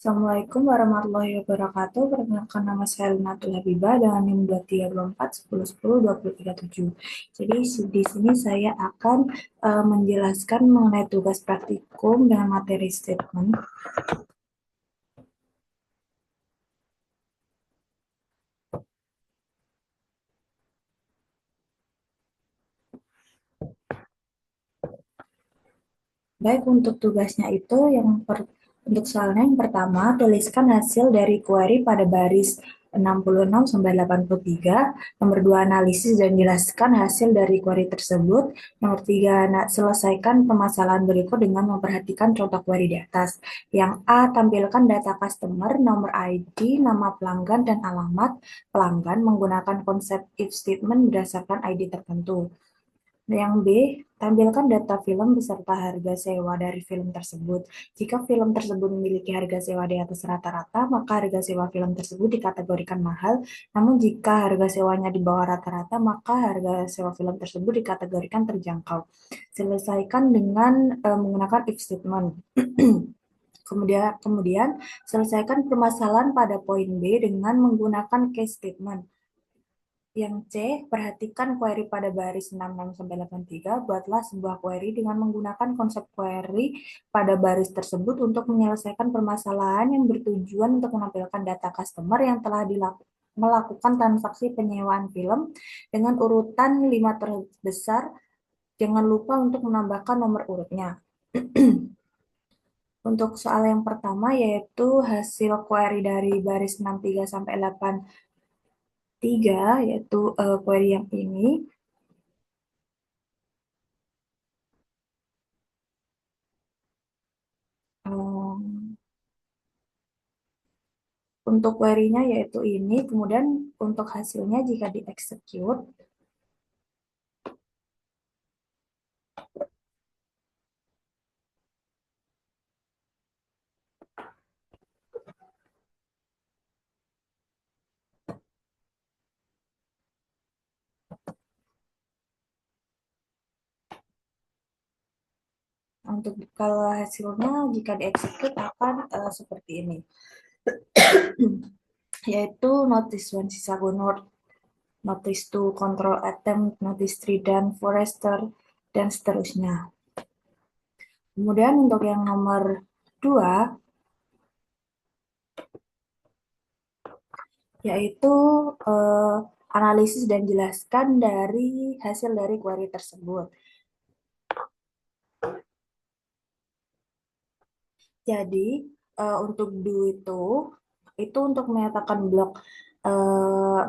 Assalamualaikum warahmatullahi wabarakatuh. Perkenalkan nama saya Linatul Habibah dengan NIM 2324 10 10 2037. Jadi di sini saya akan menjelaskan mengenai tugas praktikum dengan materi statement. Baik, untuk tugasnya itu untuk soalnya yang pertama, tuliskan hasil dari query pada baris 66 sampai 83. Nomor 2, analisis dan jelaskan hasil dari query tersebut. Nomor 3, selesaikan permasalahan berikut dengan memperhatikan contoh query di atas. Yang A, tampilkan data customer, nomor ID, nama pelanggan, dan alamat pelanggan menggunakan konsep if statement berdasarkan ID tertentu. Yang B, tampilkan data film beserta harga sewa dari film tersebut. Jika film tersebut memiliki harga sewa di atas rata-rata, maka harga sewa film tersebut dikategorikan mahal. Namun jika harga sewanya di bawah rata-rata, maka harga sewa film tersebut dikategorikan terjangkau. Selesaikan dengan menggunakan if statement. Kemudian selesaikan permasalahan pada poin B dengan menggunakan case statement. Yang C, perhatikan query pada baris 66-83. Buatlah sebuah query dengan menggunakan konsep query pada baris tersebut untuk menyelesaikan permasalahan yang bertujuan untuk menampilkan data customer yang telah melakukan transaksi penyewaan film dengan urutan 5 terbesar. Jangan lupa untuk menambahkan nomor urutnya. Untuk soal yang pertama yaitu hasil query dari baris 63 sampai 83, yaitu query yang ini. Um, untuk query-nya yaitu ini, kemudian untuk hasilnya jika di-execute, untuk kalau hasilnya jika di-execute akan seperti ini, yaitu notice one sisa gunur, notice to control attempt, notice 3 dan forester, dan seterusnya. Kemudian untuk yang nomor 2, yaitu eh, analisis dan jelaskan dari hasil dari query tersebut. Jadi untuk do itu untuk menyatakan eh,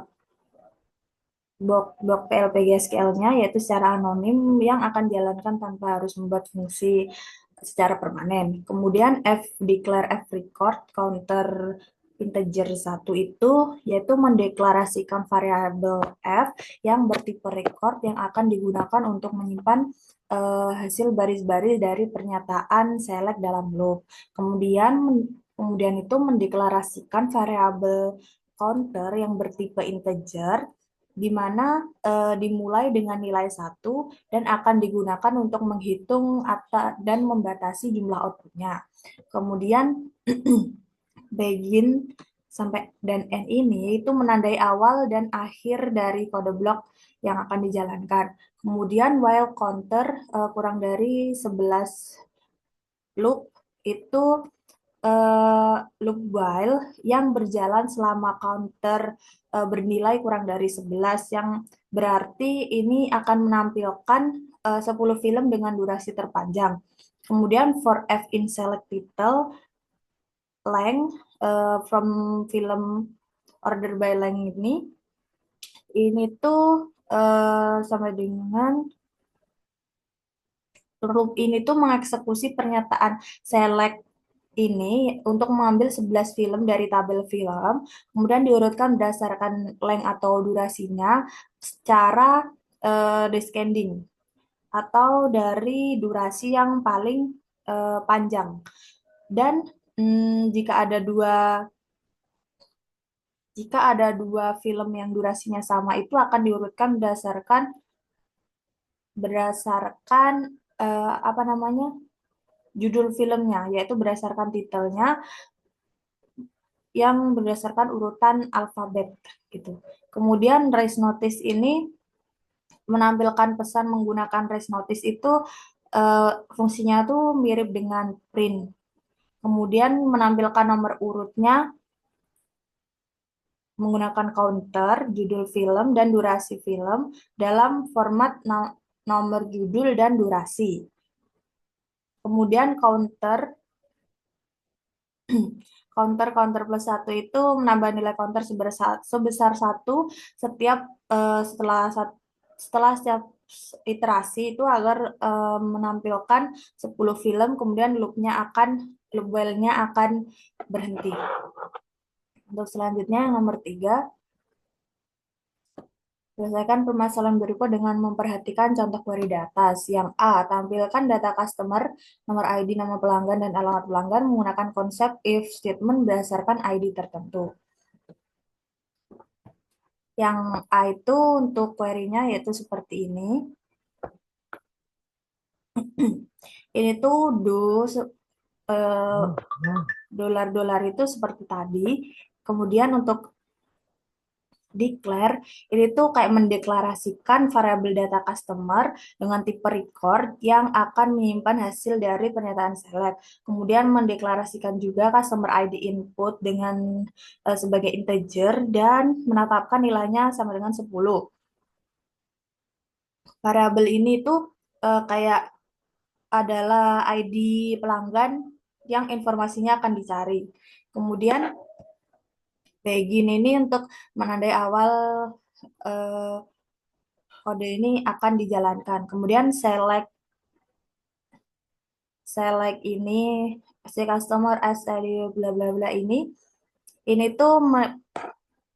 blok PLPG SQL-nya yaitu secara anonim yang akan dijalankan tanpa harus membuat fungsi secara permanen. Kemudian F declare F record counter integer 1 itu yaitu mendeklarasikan variabel F yang bertipe record yang akan digunakan untuk menyimpan hasil baris-baris dari pernyataan select dalam loop. Kemudian itu mendeklarasikan variabel counter yang bertipe integer di mana dimulai dengan nilai 1 dan akan digunakan untuk menghitung dan membatasi jumlah outputnya. Kemudian begin sampai dan end ini itu menandai awal dan akhir dari kode blok yang akan dijalankan. Kemudian while counter kurang dari 11 loop itu loop while yang berjalan selama counter bernilai kurang dari 11, yang berarti ini akan menampilkan 10 film dengan durasi terpanjang. Kemudian for F in select title length from film order by length ini tuh sama dengan loop ini tuh mengeksekusi pernyataan select ini untuk mengambil 11 film dari tabel film, kemudian diurutkan berdasarkan length atau durasinya secara descending atau dari durasi yang paling panjang. Dan jika ada dua film yang durasinya sama itu akan diurutkan berdasarkan apa namanya judul filmnya, yaitu berdasarkan titelnya yang berdasarkan urutan alfabet gitu. Kemudian race notice ini menampilkan pesan menggunakan race notice itu fungsinya tuh mirip dengan print. Kemudian menampilkan nomor urutnya menggunakan counter, judul film, dan durasi film dalam format nomor judul dan durasi. Kemudian counter plus satu itu menambah nilai counter sebesar satu setiap setelah setiap iterasi itu agar menampilkan 10 film, kemudian loop while-nya akan berhenti. Untuk selanjutnya yang nomor 3, selesaikan permasalahan berikut dengan memperhatikan contoh query di atas. Yang A, tampilkan data customer, nomor ID, nama pelanggan, dan alamat pelanggan menggunakan konsep if statement berdasarkan ID tertentu. Yang A itu untuk query-nya yaitu seperti ini. Ini tuh dolar-dolar itu seperti tadi. Kemudian untuk declare, ini tuh kayak mendeklarasikan variabel data customer dengan tipe record yang akan menyimpan hasil dari pernyataan select. Kemudian mendeklarasikan juga customer ID input dengan sebagai integer dan menetapkan nilainya sama dengan 10. Variabel ini tuh kayak adalah ID pelanggan yang informasinya akan dicari. Kemudian begin ini untuk menandai awal eh, kode ini akan dijalankan. Kemudian select ini si customer as bla bla bla ini tuh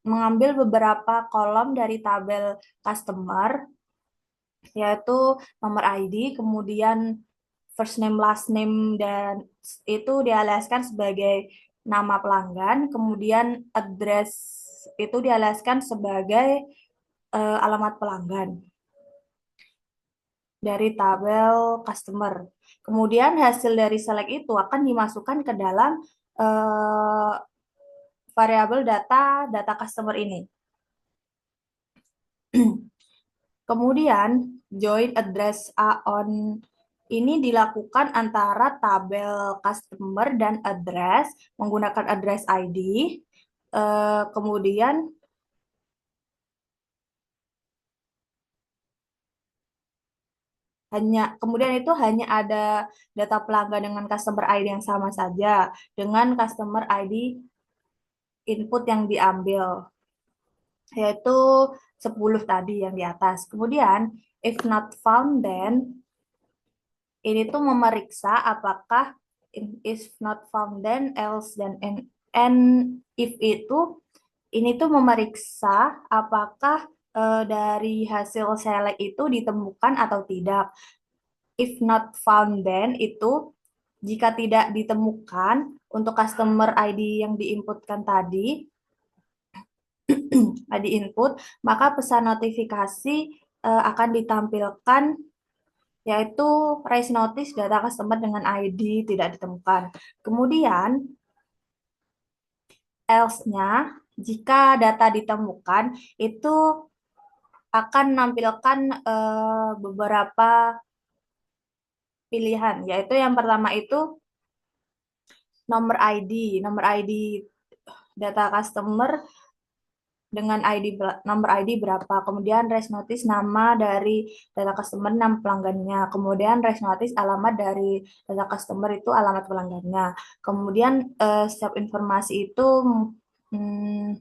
mengambil beberapa kolom dari tabel customer yaitu nomor ID, kemudian first name, last name, dan itu dialiaskan sebagai nama pelanggan, kemudian address itu dialiaskan sebagai alamat pelanggan dari tabel customer. Kemudian hasil dari select itu akan dimasukkan ke dalam eh, variabel data customer ini. Kemudian join address A on ini dilakukan antara tabel customer dan address menggunakan address ID. Kemudian kemudian itu hanya ada data pelanggan dengan customer ID yang sama saja dengan customer ID input yang diambil yaitu 10 tadi yang di atas. Kemudian if not found then ini tuh memeriksa apakah if not found then else dan and if itu ini tuh memeriksa apakah dari hasil select itu ditemukan atau tidak. If not found then itu jika tidak ditemukan untuk customer ID yang diinputkan tadi, ID input, maka pesan notifikasi akan ditampilkan yaitu raise notice data customer dengan ID tidak ditemukan. Kemudian else-nya jika data ditemukan itu akan menampilkan beberapa pilihan, yaitu yang pertama itu nomor ID data customer dengan nomor ID berapa, kemudian raise notice nama dari data customer, nama pelanggannya, kemudian raise notice alamat dari data customer itu alamat pelanggannya, kemudian setiap informasi itu hmm,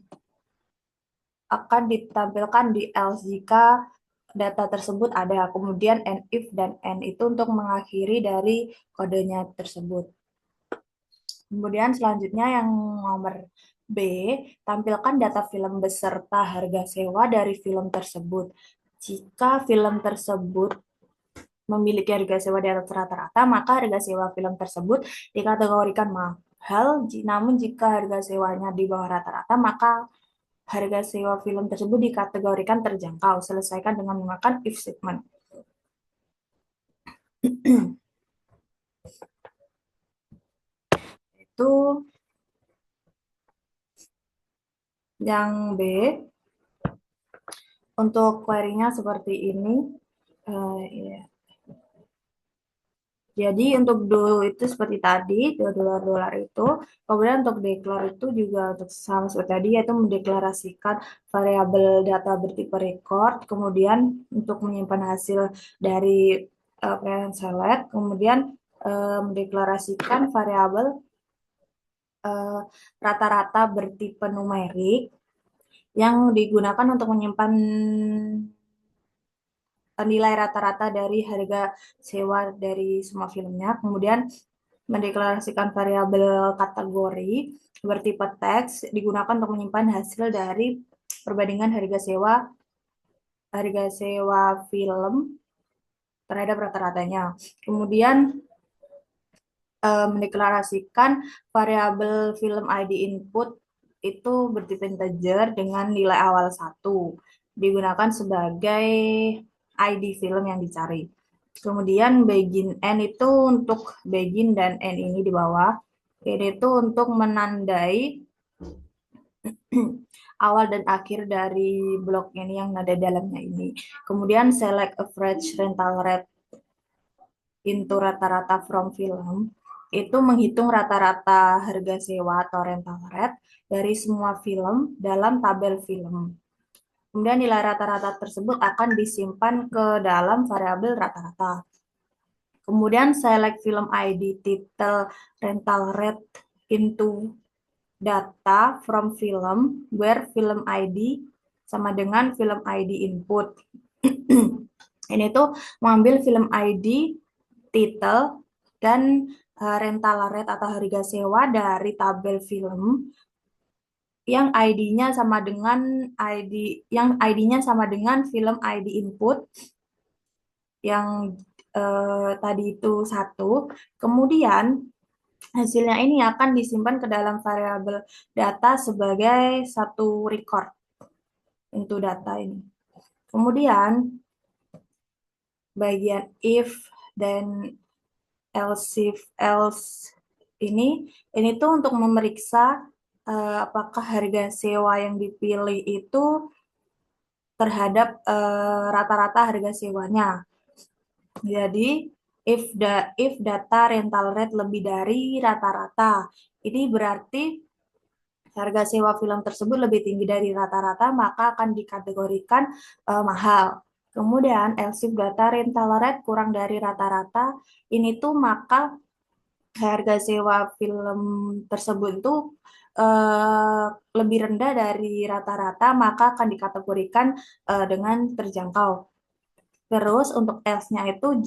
akan ditampilkan di else jika data tersebut ada, kemudian and if dan and itu untuk mengakhiri dari kodenya tersebut. Kemudian selanjutnya yang nomor B, tampilkan data film beserta harga sewa dari film tersebut. Jika film tersebut memiliki harga sewa di atas rata-rata, maka harga sewa film tersebut dikategorikan mahal. Namun jika harga sewanya di bawah rata-rata, maka harga sewa film tersebut dikategorikan terjangkau. Selesaikan dengan menggunakan if statement. Itu Yang B, untuk query-nya seperti ini. Iya. Jadi untuk do itu seperti tadi, dolar-dolar itu. Kemudian untuk declare itu juga untuk sama seperti tadi, yaitu mendeklarasikan variabel data bertipe record. Kemudian untuk menyimpan hasil dari parent select. Kemudian mendeklarasikan variabel eh, rata-rata bertipe numerik yang digunakan untuk menyimpan nilai rata-rata dari harga sewa dari semua filmnya. Kemudian mendeklarasikan variabel kategori bertipe teks digunakan untuk menyimpan hasil dari perbandingan harga sewa film terhadap rata-ratanya. Kemudian mendeklarasikan variabel film ID input itu bertipe integer dengan nilai awal 1 digunakan sebagai ID film yang dicari. Kemudian begin end itu untuk begin dan end ini di bawah. Ini itu untuk menandai awal dan akhir dari blok ini yang ada dalamnya ini. Kemudian select average rental rate into rata-rata from film itu menghitung rata-rata harga sewa atau rental rate dari semua film dalam tabel film. Kemudian nilai rata-rata tersebut akan disimpan ke dalam variabel rata-rata. Kemudian select film ID, title, rental rate into data from film where film ID sama dengan film ID input. Ini tuh mengambil film ID, title, dan rental rate atau harga sewa dari tabel film yang ID-nya sama dengan ID-nya sama dengan film ID input yang tadi itu 1. Kemudian hasilnya ini akan disimpan ke dalam variabel data sebagai satu record untuk data ini. Kemudian bagian if dan else ini tuh untuk memeriksa apakah harga sewa yang dipilih itu terhadap rata-rata harga sewanya. Jadi if data rental rate lebih dari rata-rata, ini berarti harga sewa film tersebut lebih tinggi dari rata-rata, maka akan dikategorikan mahal. Kemudian else if data rental rate kurang dari rata-rata, ini tuh maka harga sewa film tersebut itu eh, lebih rendah dari rata-rata, maka akan dikategorikan dengan terjangkau. Terus untuk else-nya itu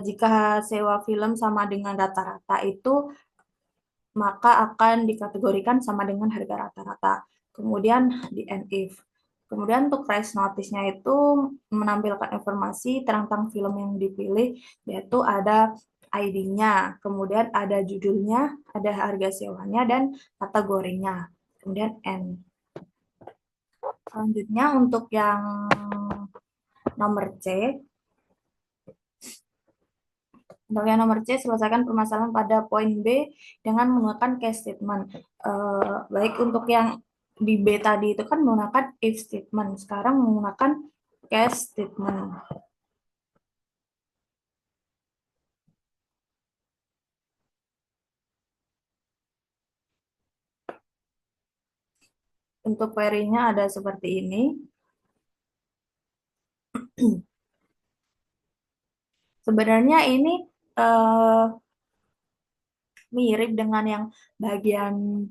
jika sewa film sama dengan rata-rata itu maka akan dikategorikan sama dengan harga rata-rata. Kemudian di end if. Kemudian untuk price notice-nya itu menampilkan informasi tentang film yang dipilih, yaitu ada ID-nya, kemudian ada judulnya, ada harga sewanya, dan kategorinya. Kemudian end. Selanjutnya untuk yang nomor C, untuk yang nomor C, selesaikan permasalahan pada poin B dengan menggunakan case statement. Baik untuk yang di B tadi itu kan menggunakan if statement, sekarang menggunakan case statement. Untuk query-nya ada seperti ini. Sebenarnya ini uh, mirip dengan yang bagian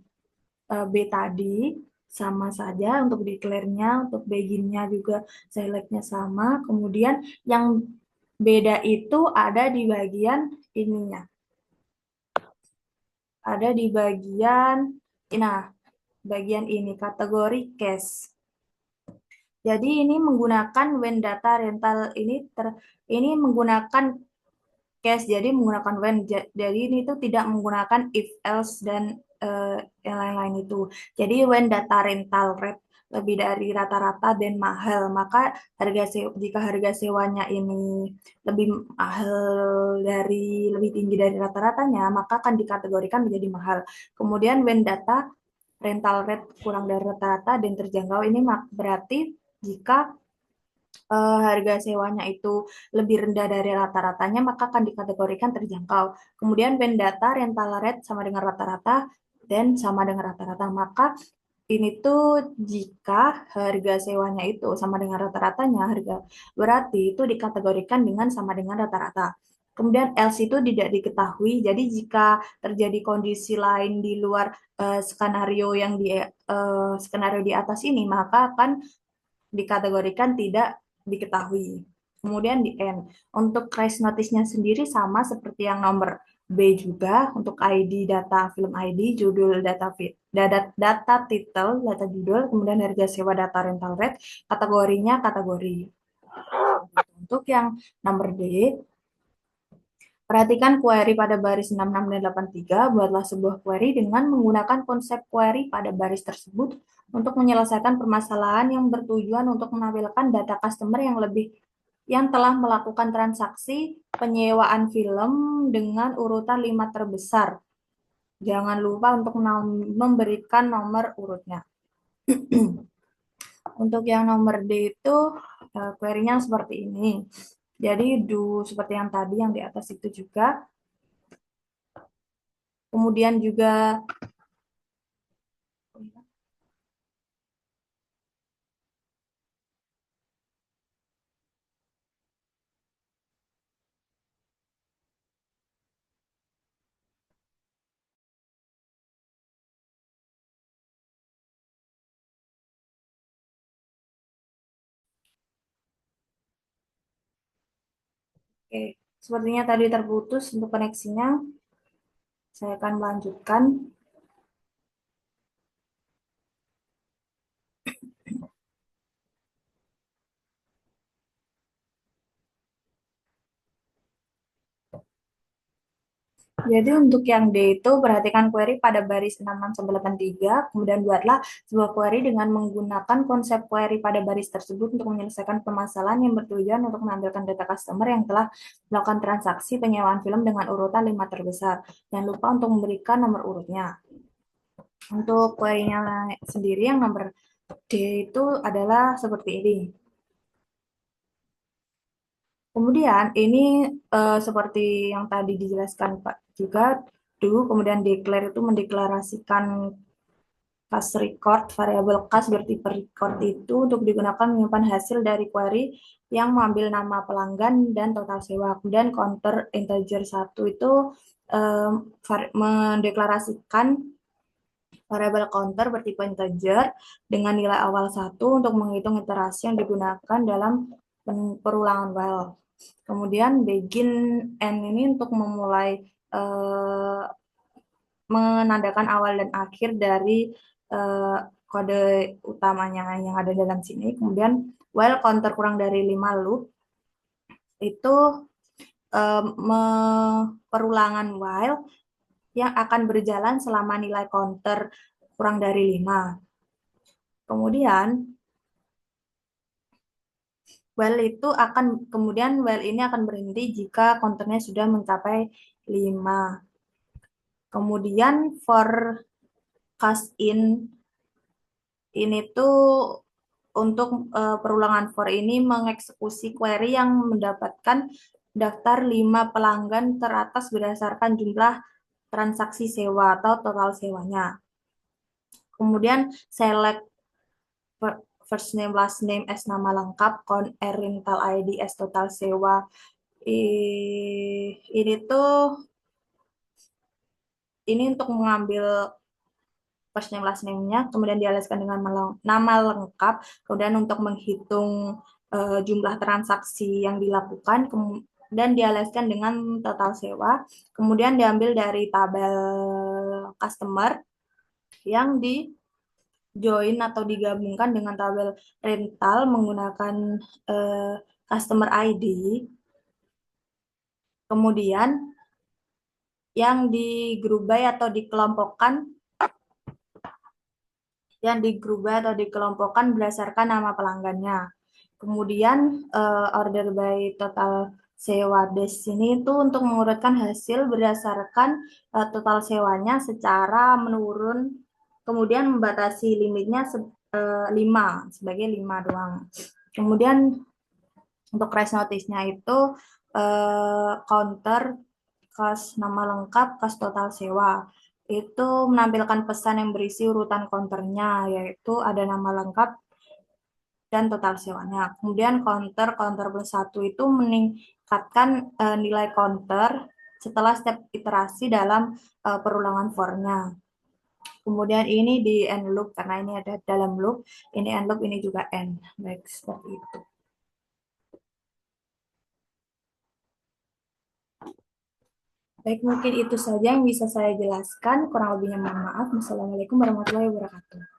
B tadi, sama saja untuk declare-nya, untuk begin-nya juga select-nya sama. Kemudian yang beda itu ada di bagian ininya. Ada di nah, bagian ini, kategori case. Jadi ini menggunakan when data rental ini menggunakan case, jadi menggunakan when. Jadi ini tuh tidak menggunakan if else dan yang lain-lain itu. Jadi when data rental rate lebih dari rata-rata dan mahal, maka jika harga sewanya ini lebih mahal lebih tinggi dari rata-ratanya, maka akan dikategorikan menjadi mahal. Kemudian when data rental rate kurang dari rata-rata dan terjangkau, ini berarti jika harga sewanya itu lebih rendah dari rata-ratanya, maka akan dikategorikan terjangkau. Kemudian when data rental rate sama dengan rata-rata dan sama dengan rata-rata, maka ini tuh jika harga sewanya itu sama dengan rata-ratanya, harga berarti itu dikategorikan dengan sama dengan rata-rata. Kemudian else itu tidak diketahui. Jadi jika terjadi kondisi lain di luar skenario yang skenario di atas ini, maka akan dikategorikan tidak diketahui. Kemudian di N, untuk crash notice-nya sendiri sama seperti yang nomor B juga, untuk ID data film ID, judul data title, data judul, kemudian harga sewa data rental rate, kategorinya kategori. Untuk yang nomor D, perhatikan query pada baris 66 dan 83, buatlah sebuah query dengan menggunakan konsep query pada baris tersebut untuk menyelesaikan permasalahan yang bertujuan untuk menampilkan data customer yang telah melakukan transaksi penyewaan film dengan urutan 5 terbesar. Jangan lupa untuk memberikan nomor urutnya. Untuk yang nomor D itu query-nya seperti ini. Jadi seperti yang tadi yang di atas itu juga. Kemudian juga oke, sepertinya tadi terputus untuk koneksinya. Saya akan melanjutkan. Jadi untuk yang D itu perhatikan query pada baris 66-83, kemudian buatlah sebuah query dengan menggunakan konsep query pada baris tersebut untuk menyelesaikan permasalahan yang bertujuan untuk menampilkan data customer yang telah melakukan transaksi penyewaan film dengan urutan 5 terbesar. Jangan lupa untuk memberikan nomor urutnya. Untuk query-nya sendiri yang nomor D itu adalah seperti ini. Kemudian ini seperti yang tadi dijelaskan Pak juga, kemudian declare itu mendeklarasikan kas record, variabel kas bertipe record itu untuk digunakan menyimpan hasil dari query yang mengambil nama pelanggan dan total sewa. Kemudian counter integer 1 itu mendeklarasikan variabel counter bertipe integer dengan nilai awal 1 untuk menghitung iterasi yang digunakan dalam perulangan while. Kemudian begin end ini untuk memulai eh, menandakan awal dan akhir dari kode utamanya yang ada dalam sini. Kemudian while counter kurang dari 5 loop itu perulangan while yang akan berjalan selama nilai counter kurang dari 5. Kemudian while ini akan berhenti jika counternya sudah mencapai 5. Kemudian for cast in ini tuh untuk perulangan for ini mengeksekusi query yang mendapatkan daftar 5 pelanggan teratas berdasarkan jumlah transaksi sewa atau total sewanya. Kemudian select first name, last name as nama lengkap, count rental ID as total sewa. Ini tuh ini untuk mengambil first name last name-nya, kemudian dialaskan dengan nama lengkap, kemudian untuk menghitung jumlah transaksi yang dilakukan, dan dialaskan dengan total sewa, kemudian diambil dari tabel customer yang di join atau digabungkan dengan tabel rental menggunakan customer ID, kemudian yang dikelompokkan berdasarkan nama pelanggannya. Kemudian order by total sewa des ini itu untuk mengurutkan hasil berdasarkan total sewanya secara menurun Kemudian membatasi limitnya 5 sebagai 5 doang. Kemudian untuk crash notice-nya itu counter kas nama lengkap, kas total sewa. Itu menampilkan pesan yang berisi urutan counternya, yaitu ada nama lengkap dan total sewanya. Kemudian counter plus satu itu meningkatkan nilai counter setelah step iterasi dalam perulangan for-nya. Kemudian ini di end loop karena ini ada dalam loop, ini end loop, ini juga end. Baik, seperti itu. Baik, mungkin itu saja yang bisa saya jelaskan. Kurang lebihnya mohon maaf. Wassalamualaikum warahmatullahi wabarakatuh.